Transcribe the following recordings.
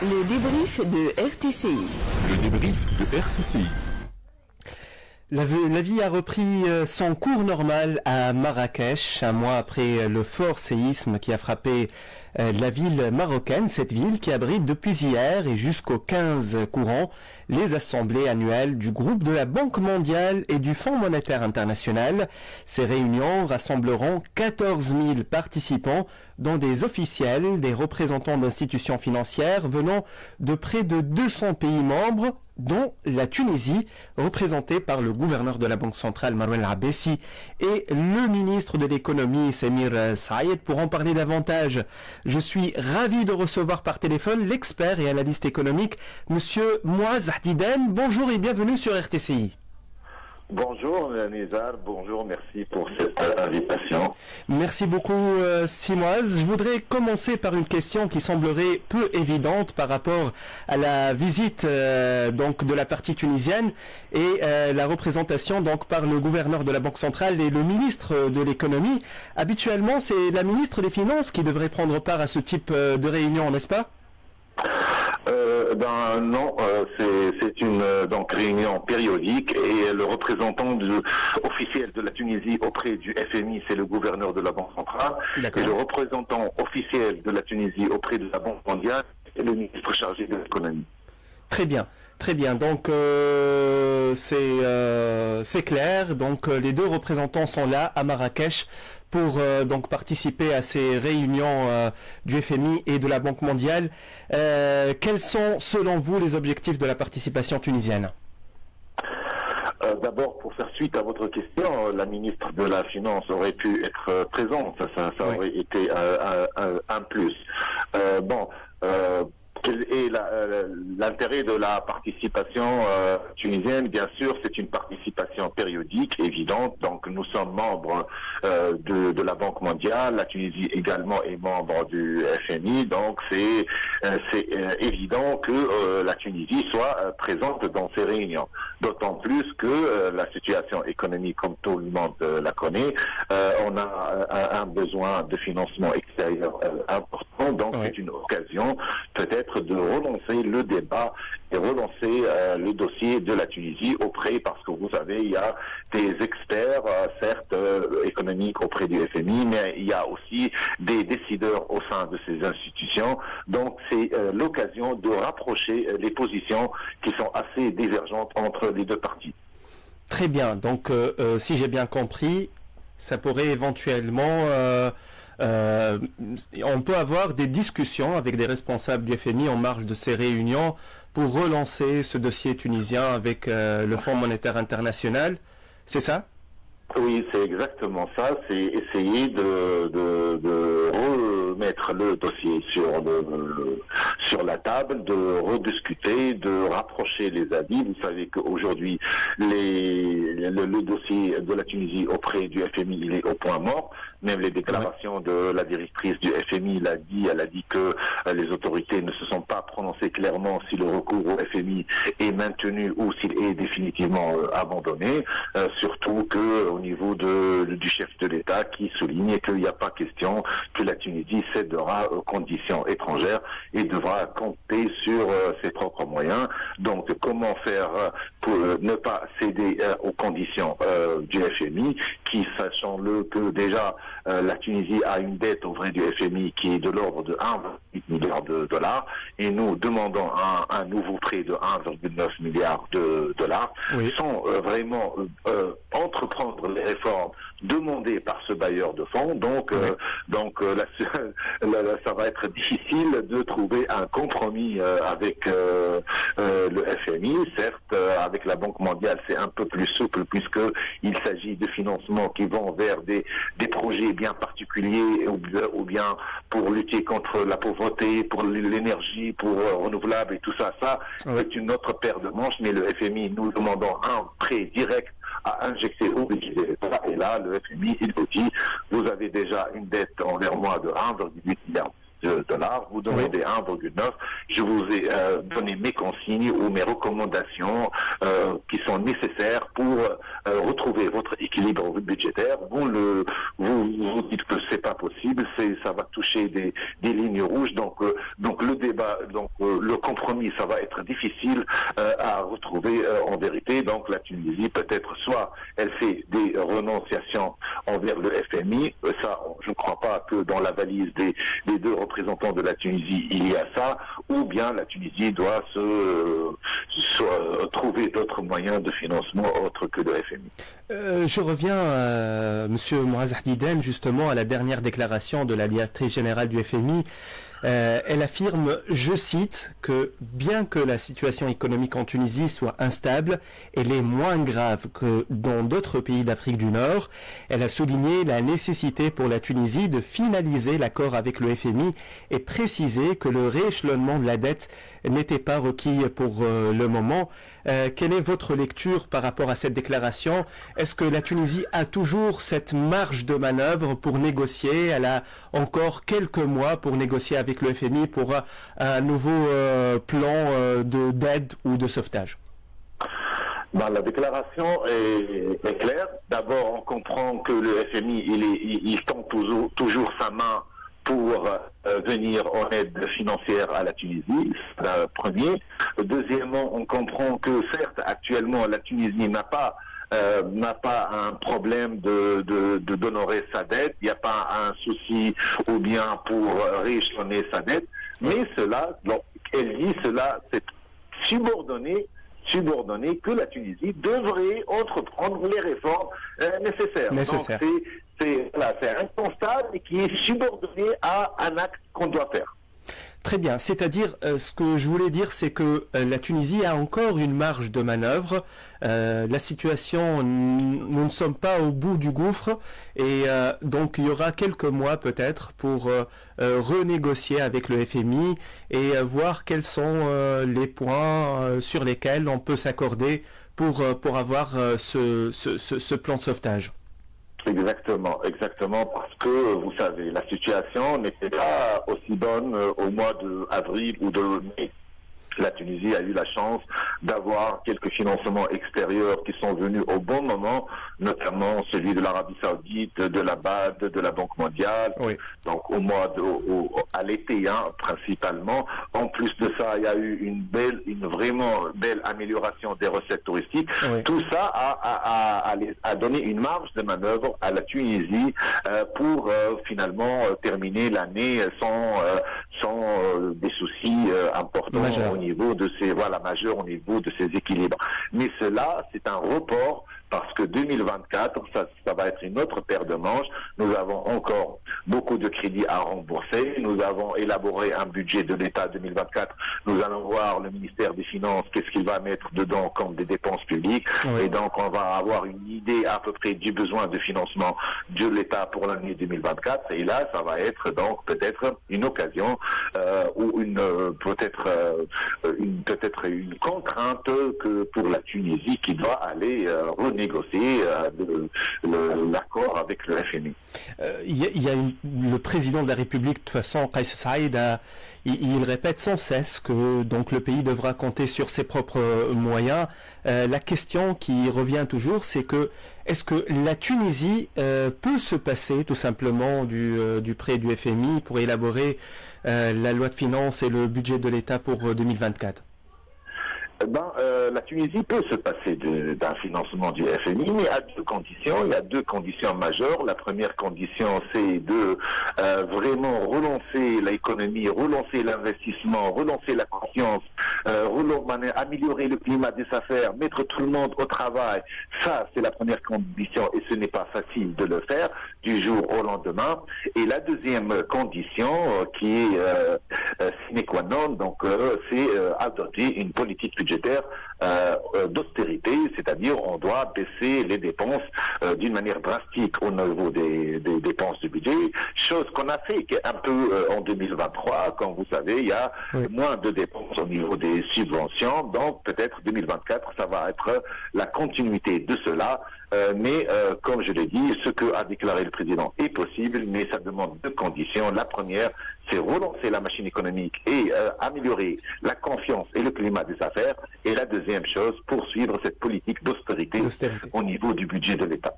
Le débrief de RTCI. Le débrief de RTCI. La vie a repris son cours normal à Marrakech, un mois après le fort séisme qui a frappé la ville marocaine, cette ville qui abrite depuis hier et jusqu'au 15 courant les assemblées annuelles du groupe de la Banque mondiale et du Fonds monétaire international. Ces réunions rassembleront 14 000 participants, dont des officiels, des représentants d'institutions financières venant de près de 200 pays membres, dont la Tunisie, représentée par le gouverneur de la Banque centrale Marouane Abessi et le ministre de l'économie Samir Saïed. Pour en parler davantage, je suis ravi de recevoir par téléphone l'expert et analyste économique Monsieur Mouaz Ahdiden. Bonjour et bienvenue sur RTCI. Bonjour Nizar, bonjour, merci pour cette invitation. Merci beaucoup Simoise. Je voudrais commencer par une question qui semblerait peu évidente par rapport à la visite donc de la partie tunisienne et la représentation donc par le gouverneur de la Banque centrale et le ministre de l'économie. Habituellement, c'est la ministre des Finances qui devrait prendre part à ce type de réunion, n'est-ce pas ? Non, c'est une donc réunion périodique et le représentant officiel de la Tunisie auprès du FMI, c'est le gouverneur de la Banque centrale. Et le représentant officiel de la Tunisie auprès de la Banque mondiale, c'est le ministre chargé de l'économie. Très bien. Très bien, donc c'est clair, donc les deux représentants sont là à Marrakech pour donc participer à ces réunions du FMI et de la Banque mondiale. Quels sont selon vous les objectifs de la participation tunisienne ? D'abord, pour faire suite à votre question, la ministre de la Finance aurait pu être présente, ça aurait été un plus. Quel est l'intérêt de la participation tunisienne? Bien sûr, c'est une participation périodique, évidente. Donc, nous sommes membres de la Banque mondiale. La Tunisie également est membre du FMI. Donc, c'est évident que la Tunisie soit présente dans ces réunions. D'autant plus que la situation économique, comme tout le monde la connaît, on a un besoin de financement extérieur important. Donc, c'est une occasion peut-être de relancer le débat et relancer le dossier de la Tunisie parce que vous savez, il y a des experts, certes économiques auprès du FMI, mais il y a aussi des décideurs au sein de ces institutions. Donc c'est l'occasion de rapprocher les positions qui sont assez divergentes entre les deux parties. Très bien, donc si j'ai bien compris, ça pourrait éventuellement... on peut avoir des discussions avec des responsables du FMI en marge de ces réunions pour relancer ce dossier tunisien avec le Fonds monétaire international. C'est ça ? Oui, c'est exactement ça. C'est essayer de remettre le dossier sur la table, de rediscuter, de rapprocher les avis. Vous savez qu'aujourd'hui, le dossier de la Tunisie auprès du FMI, il est au point mort. Même les déclarations de la directrice du FMI elle a dit que les autorités ne se sont pas prononcées clairement si le recours au FMI est maintenu ou s'il est définitivement abandonné. Surtout que au niveau du chef de l'État qui souligne qu'il n'y a pas question que la Tunisie cédera aux conditions étrangères et devra compter sur ses propres moyens. Donc comment faire pour ne pas céder aux conditions du FMI qui, sachant-le que déjà la Tunisie a une dette auprès du FMI qui est de l'ordre de 1,8 milliard de dollars et nous demandons un nouveau prêt de 1,9 milliard de dollars sans vraiment entreprendre les réformes demandées par ce bailleur de fonds. Donc ça va être difficile de trouver un compromis avec le FMI. Certes, avec la Banque mondiale, c'est un peu plus souple puisqu'il s'agit de financements qui vont vers des projets bien particuliers ou bien pour lutter contre la pauvreté, pour l'énergie, pour renouvelables et tout ça. C'est une autre paire de manches, mais le FMI, nous demandons un prêt direct à injecter au budget de l'État. Et là, le FMI, il vous dit, vous avez déjà une dette envers moi de 1,8 milliard. dollars, vous demandez 1,9. Je vous ai donné mes consignes ou mes recommandations qui sont nécessaires pour retrouver votre équilibre budgétaire. Vous dites que c'est pas possible, ça va toucher des lignes rouges, donc le débat, le compromis, ça va être difficile à retrouver en vérité. Donc la Tunisie, peut-être soit elle fait des renonciations envers le FMI, ça je ne crois pas que dans la valise des deux représentants de la Tunisie il y a ça, ou bien la Tunisie doit trouver d'autres moyens de financement autres que le FMI. Je reviens, Monsieur Mouaz Ahdiden, justement à la dernière déclaration de la directrice générale du FMI. Elle affirme, je cite, que bien que la situation économique en Tunisie soit instable, elle est moins grave que dans d'autres pays d'Afrique du Nord. Elle a souligné la nécessité pour la Tunisie de finaliser l'accord avec le FMI et précisé que le rééchelonnement de la dette n'était pas requis pour le moment. Quelle est votre lecture par rapport à cette déclaration? Est-ce que la Tunisie a toujours cette marge de manœuvre pour négocier? Elle a encore quelques mois pour négocier avec le FMI pour un nouveau plan d'aide ou de sauvetage? La déclaration est claire. D'abord, on comprend que le FMI, il tend toujours sa main pour venir en aide financière à la Tunisie, c'est le premier. Deuxièmement, on comprend que certes, actuellement, la Tunisie n'a pas un problème d'honorer sa dette, il n'y a pas un souci ou bien pour rééchelonner sa dette, mais elle dit cela, c'est subordonné que la Tunisie devrait entreprendre les réformes nécessaires. Donc c'est un constat qui est subordonné à un acte qu'on doit faire. Très bien, c'est-à-dire, ce que je voulais dire, c'est que la Tunisie a encore une marge de manœuvre. La situation, nous ne sommes pas au bout du gouffre, et donc il y aura quelques mois peut-être pour renégocier avec le FMI et voir quels sont les points sur lesquels on peut s'accorder pour avoir ce plan de sauvetage. Exactement, parce que vous savez, la situation n'était pas aussi bonne au mois d'avril ou de mai. La Tunisie a eu la chance d'avoir quelques financements extérieurs qui sont venus au bon moment, notamment celui de l'Arabie Saoudite, de la BAD, de la Banque mondiale. Oui. Donc à l'été, principalement. En plus de ça, il y a eu une vraiment belle amélioration des recettes touristiques. Oui. Tout ça a donné une marge de manœuvre à la Tunisie pour finalement terminer l'année sans des soucis importants majeur. Majeur au niveau de ces équilibres. Mais cela, c'est un report parce que 2024, ça va être une autre paire de manches. Nous avons encore beaucoup de crédits à rembourser. Nous avons élaboré un budget de l'État 2024. Nous allons voir le ministère des Finances, qu'est-ce qu'il va mettre dedans comme des dépenses publiques. Oui. Et donc, on va avoir une idée à peu près du besoin de financement de l'État pour l'année 2024. Et là, ça va être donc peut-être une occasion ou peut-être une contrainte que pour la Tunisie qui doit aller renégocier l'accord avec le FMI. Il y a le président de la République, de toute façon, Kais Saïd, il répète sans cesse que donc le pays devra compter sur ses propres moyens. La question qui revient toujours, c'est que est-ce que la Tunisie peut se passer tout simplement du prêt du FMI pour élaborer la loi de finances et le budget de l'État pour 2024? La Tunisie peut se passer d'un financement du FMI, mais à deux conditions. Il y a deux conditions majeures. La première condition, c'est de vraiment relancer l'économie, relancer l'investissement, relancer la confiance, améliorer le climat des affaires, mettre tout le monde au travail. Ça, c'est la première condition et ce n'est pas facile de le faire du jour au lendemain. Et la deuxième condition, qui est sine qua non, donc c'est adopter une politique budgétaire d'austérité, c'est-à-dire on doit baisser les dépenses d'une manière drastique au niveau des dépenses du budget, chose qu'on a fait un peu en 2023, comme vous savez, il y a moins de dépenses au niveau des subventions. Donc peut-être 2024, ça va être la continuité de cela. Mais comme je l'ai dit, ce que a déclaré le président est possible, mais ça demande deux conditions. La première, c'est relancer la machine économique et améliorer la confiance et le climat des affaires. Et la deuxième chose, poursuivre cette politique d'austérité au niveau du budget de l'État.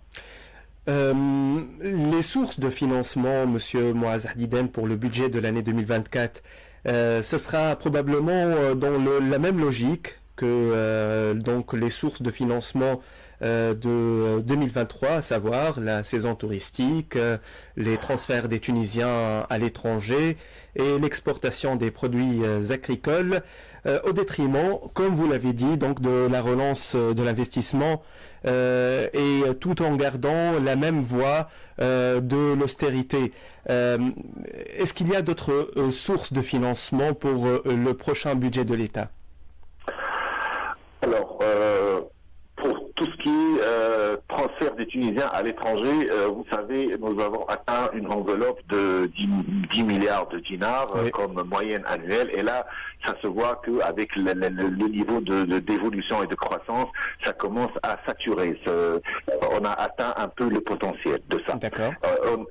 Les sources de financement, Monsieur Moaz Hdiden, pour le budget de l'année 2024, ce sera probablement dans la même logique que donc les sources de financement de 2023, à savoir la saison touristique, les transferts des Tunisiens à l'étranger et l'exportation des produits agricoles, au détriment, comme vous l'avez dit, donc de la relance de l'investissement et tout en gardant la même voie de l'austérité. Est-ce qu'il y a d'autres sources de financement pour le prochain budget de l'État? Alors, pour tout ce qui est transfert des Tunisiens à l'étranger, vous savez, nous avons atteint une enveloppe de 10 milliards de dinars comme moyenne annuelle. Et là, ça se voit qu'avec le niveau d'évolution et de croissance, ça commence à saturer. On a atteint un peu le potentiel de ça.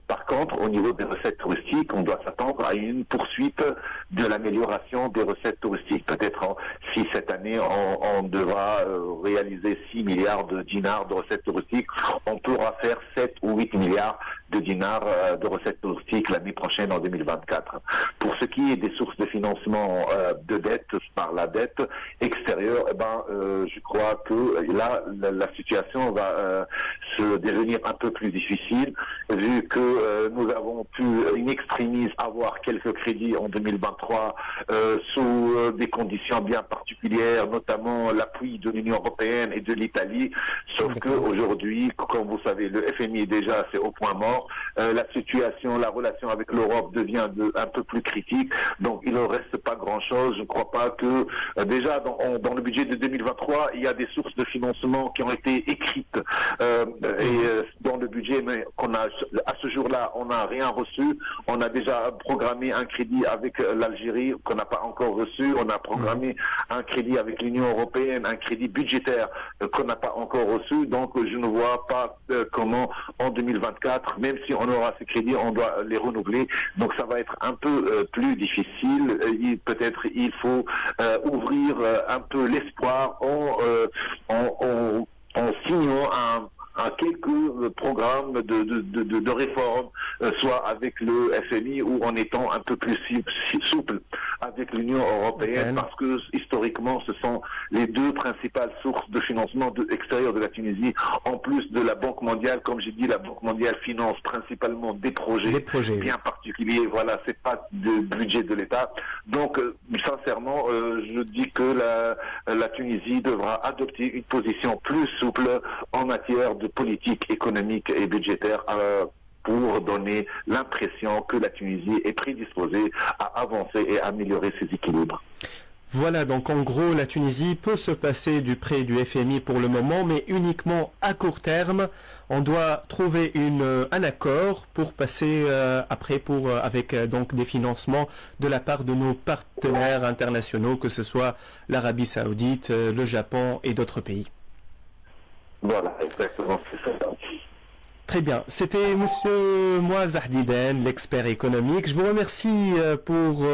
Par contre, au niveau des recettes touristiques, on doit s'attendre à une poursuite de l'amélioration des recettes touristiques. Peut-être si cette année, on devra réaliser 6 milliards de dinars de recettes touristiques, on pourra faire 7 ou 8 milliards de dinars de recettes touristiques l'année prochaine en 2024. Pour ce qui est des sources de financement de dette par la dette extérieure, je crois que là, la situation va se devenir un peu plus difficile, vu que nous avons pu in extremis avoir quelques crédits en 2023 sous des conditions bien particulières, notamment l'appui de l'Union européenne et de l'Italie, sauf qu'aujourd'hui, comme vous savez, le FMI déjà c'est au point mort. La situation, la relation avec l'Europe devient un peu plus critique, donc il ne reste pas grand-chose. Je ne crois pas que déjà dans le budget de 2023, il y a des sources de financement qui ont été écrites et dans le budget, mais qu'on a à ce jour-là, on n'a rien reçu. On a déjà programmé un crédit avec l'Algérie qu'on n'a pas encore reçu. On a programmé un crédit avec l'Union européenne, un crédit budgétaire qu'on n'a pas encore reçu. Donc je ne vois pas comment en 2024, même si on aura ces crédits, on doit les renouveler. Donc ça va être un peu plus difficile. Peut-être il faut ouvrir un peu l'espoir en signant à quelques programmes de réforme, soit avec le FMI ou en étant un peu plus souple avec l'Union européenne, parce que historiquement, ce sont les deux principales sources de financement extérieur de la Tunisie, en plus de la Banque mondiale. Comme j'ai dit, la Banque mondiale finance principalement des projets bien particuliers. Voilà, c'est pas de budget de l'État. Donc, sincèrement, je dis que la Tunisie devra adopter une position plus souple en matière de politique économique et budgétaire pour donner l'impression que la Tunisie est prédisposée à avancer et améliorer ses équilibres. Voilà, donc en gros, la Tunisie peut se passer du prêt du FMI pour le moment, mais uniquement à court terme. On doit trouver un accord pour passer après avec donc des financements de la part de nos partenaires internationaux, que ce soit l'Arabie Saoudite, le Japon et d'autres pays. Voilà, exactement, c'est ça. Très bien. C'était Monsieur Moaz Hdiden, l'expert économique. Je vous remercie pour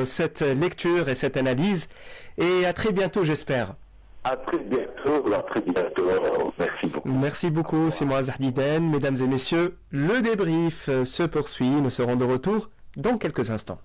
cette lecture et cette analyse. Et à très bientôt, j'espère. À très bientôt. À très bientôt. Merci beaucoup. Merci beaucoup, c'est Moaz Hdiden. Mesdames et messieurs, le débrief se poursuit. Nous serons de retour dans quelques instants.